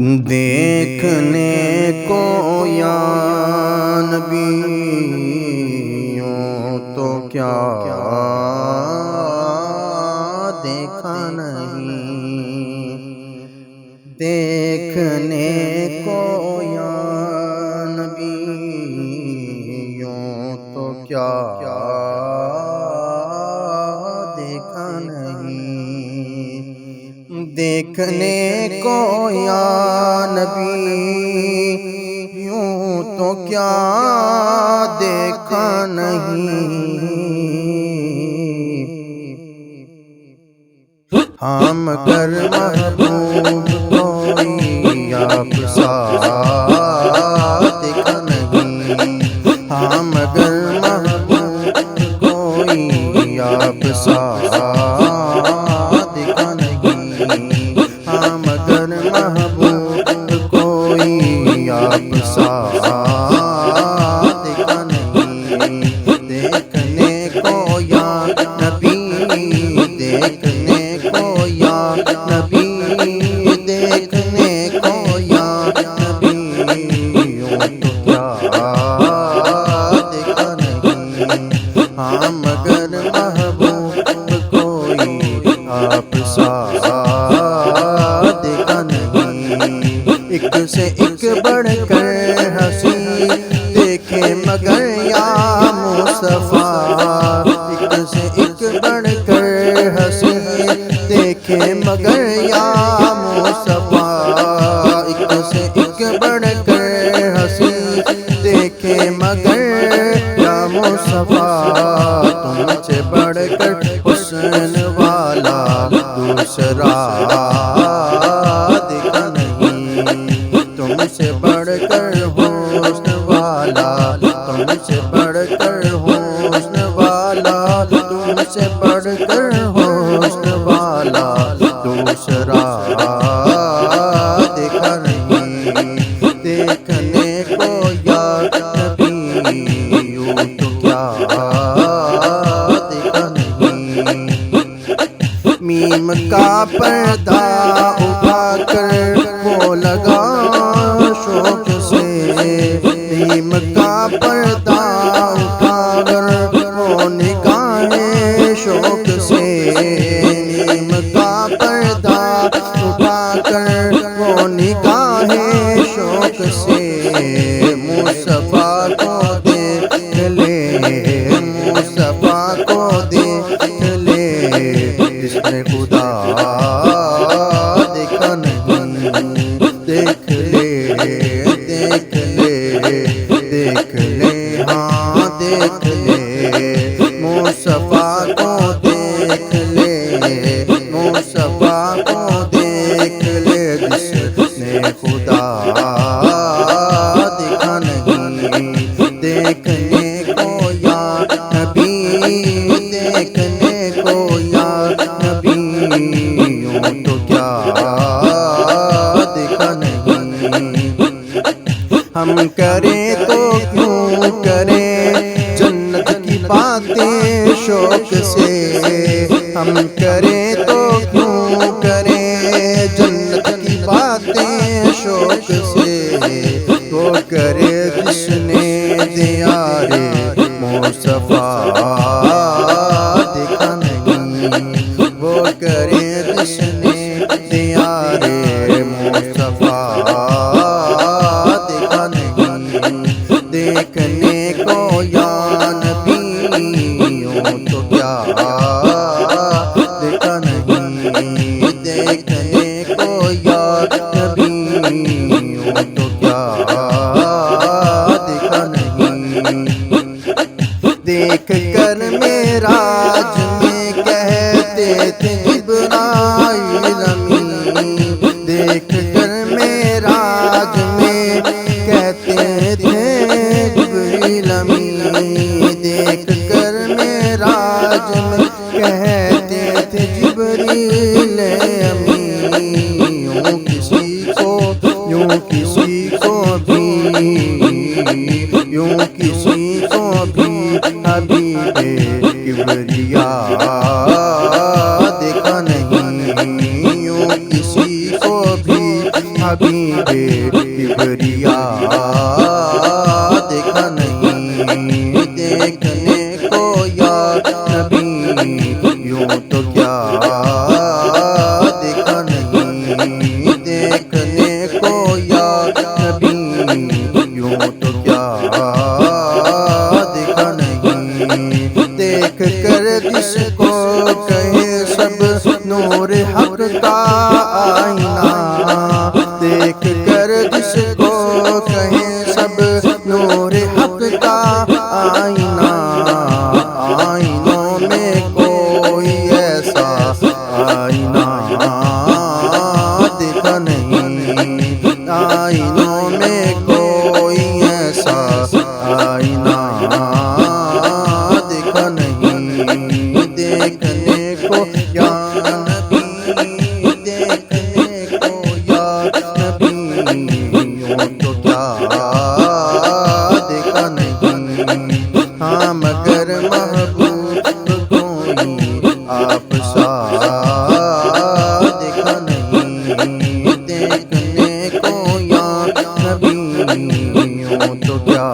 دیکھنے کو یا نبی یوں تو کیا دیکھا نہیں، دیکھنے کو یا نبی یوں تو کیا دیکھا نہیں، دیکھنے کو یا نبی یوں تو کیا دیکھا نہیں، ہاں مگر محبوب کوئی آپ سا دیکھا نہیں، ہاں مگر محبوب کوئی آپ سا دیکھا نہیں، ہاں مگر محبوب کوئی آپ سا دیکھا نہیں، دیکھنے کو یا نبی، دیکھنے کو یا نبی، دیکھنے کو یا نبی یوں تو کیا دیکھا نہیں، ہاں مگر محبوب کوئی آپ سا دیکھا نہیں، ایک سے ایک بڑھ کر ہنسی دیکھے مگر یا مصطفیٰ، ایک سے ایک بڑھ کر ہنسی دیکھے مگر یا مصطفیٰ، ایک سے ایک بڑھ کر ہنسی دیکھے مگر یا مصطفیٰ، تم سے بڑھ کر حسن والا دوسرا دیکھا نہیں، تم سے بڑھ کر حسن والا، تم سے بڑھ کر حسن والا، تم سے بڑھ کر حسن والا دوسرا دیکھا نہیں، دیکھنے کو یا نبی یوں تو کیا دیکھا نہیں، میم کا پردہ اٹھا کر وہ لگا شوق سے، میم کا پردہ اٹھا کر وہ نگاہیں شوق سے، میم کا پردہ اٹھا کر وہ نگاہیں شوق سے، مصطفیٰ کو دیکھ لے، مصطفیٰ کو دیکھ لے، جس نے خدا دیکھا نہیں، دیکھ لے دیکھ لے دیکھ لے، ہاں دیکھ لے، مصطفیٰ کو دیکھ لے، مصطفیٰ کو دیکھ لے، جس نے خدا دیکھا نہیں، دیکھنے کو یا نبی، دیکھنے کو یا نبی یوں تو کیا دیکھا نہیں، ہم کریں تو کیوں کریں جنت کی باتیں شوق سے، ہم کریں تو کیوں کریں جنت کی باتیں شوق سے، وہ کرے جس نے دیار مصطفیٰ دیکھا نہیں، وہ کرے جس نے دیار مصطفیٰ دیکھا نہیں، دیکھنے کو یا نبی یوں تو کیا دیکھا نہیں، دیکھنے کو یا نبی یوں تو کیا دیکھا نہیں، دیکھ کر معراج میں کہتے تھے جبرائیل امین، دیکھ کر معراج میں کہتے تھے جبریل امین، دیکھ کر معراج میں کہتے تھے جبریل امین، یوں کسی کو بھی، یوں کسی کو بھی حبیب کبریا دیکھا نہیں، یوں کسی کو بھی حبیب کبریا دیکھا نہیں دیکھنے کو یا نبی یوں تو کیا دیکھا نہیں دیکھنے کو یا نبی یوں تو کیا دیکھا نہیں دیکھ کر جس کو کہے سب نور حق کا آئینہ دیکھ کر جس کو کہے سب نور حق کا آئینہ آئینوں میں کوئی ایسا آئینہ دیکھا نہیں آئینوں میں کوئی ایسا آئینہ دیکھا نہیں دیکھنے کو یا نبی دیکھنے کو یا نبی یوں تو کیا دیکھا نہیں ہاں مگر محبوب کوئی آپ سا دیکھا نہیں دیکھنے کو یا نبی یوں تو کیا